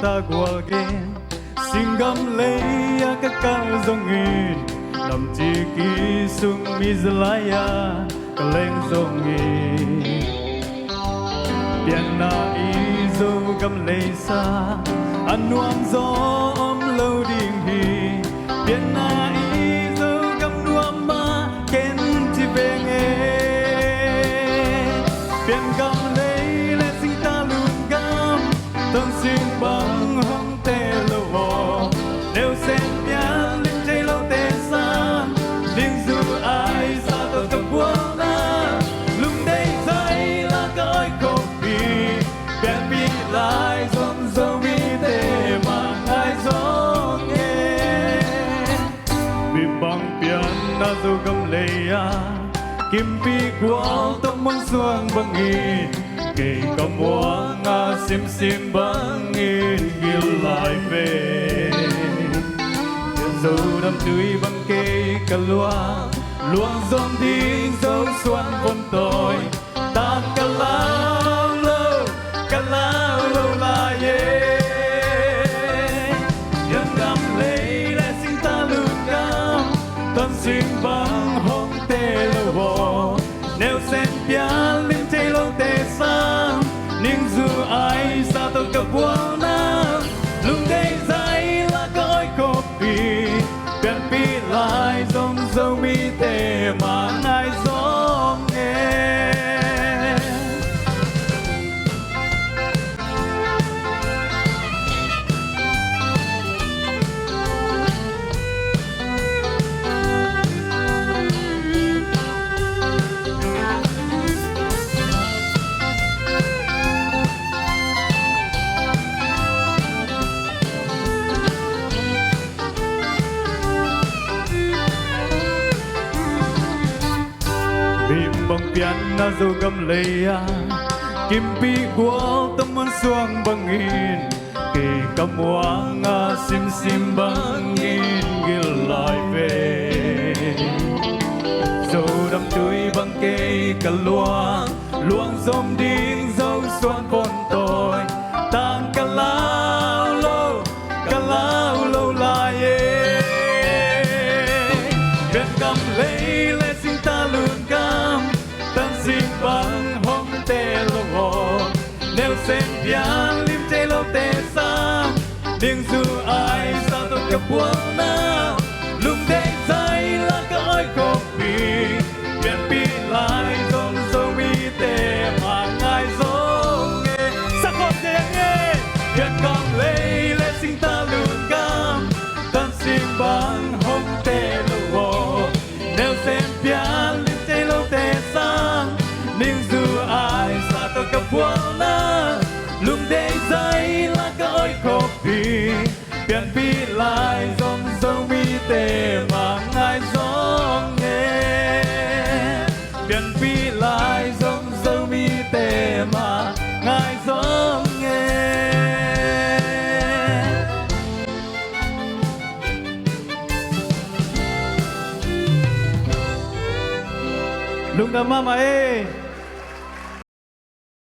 ta qua gen xin gam lấy các ca dòng nghìn làm chi kỹ sung mi zlaya cả lên dòng nghìn biển na ý dâu gam lấy xa anh nuông gió ôm lâu đình hi biển na ý dâu gam nuông ma kén chi về nghe biển gam lấy lên sinh ta luôn gam tân xin bằng hông tê lâu hồ nếu xem nhá linh chơi lâu tê xa linh dù ai xa tôi tập buông na lúc đây thấy là cõi cổ bì biển bị lại dòng dâu mi tê mà ai gió nghe vì bằng biển na dù gầm lệ kim pi của tông mong xuân bằng nghìn kể cầm hoa nga sim bằng nghìn ghi lại về dấu đâm tươi bằng cây cà loa luồng giông tiếng dấu xuân vốn tôi ta cà lao lâu là ye nhân gam lấy lại xin ta lưu cam tân xin bằng hông tê lâu hồ nếu xem bia linh chơi lâu tê sang nhưng dù ai xa tôi cập buông na lúc đây dây là cõi cổ bì biển pi lại dòng dâu mi tê mà ai gió nghe bằng biển na dù gầm lệ kim pi của tâm muốn xuông bằng nghìn kỳ cầm hoa nga sim bằng nghìn ghi lại về dâu đâm tươi bằng cây cà loa luồng giông điên dấu xuân con tôi tang cà lao lâu là ye biển cầm lấy lệ xin ta luôn cam tân xin bằng hông tê lâu hồ nếu xem pian lim tê lâu tê sang nhưng dù ai sao tôi cập buông na lúc đây dây là cõi cổ bì biển pi lại dòng dâu mi tê mà ngài gió nghe sắc hồn nghe nghe biển cầm lấy lệ xin ta luôn cam tân xin bằng hông tê lâu hồ nếu xem pian lim tê lâu tê sang nhưng dù ai xa tôi cập buông na lúc đây dây là cõi cổ bì biển pi lại dòng dâu mi tê mà ngài gió nghe biển pi lại dòng dâu mi tê mà ngài gió nghe lúc đó mama ơi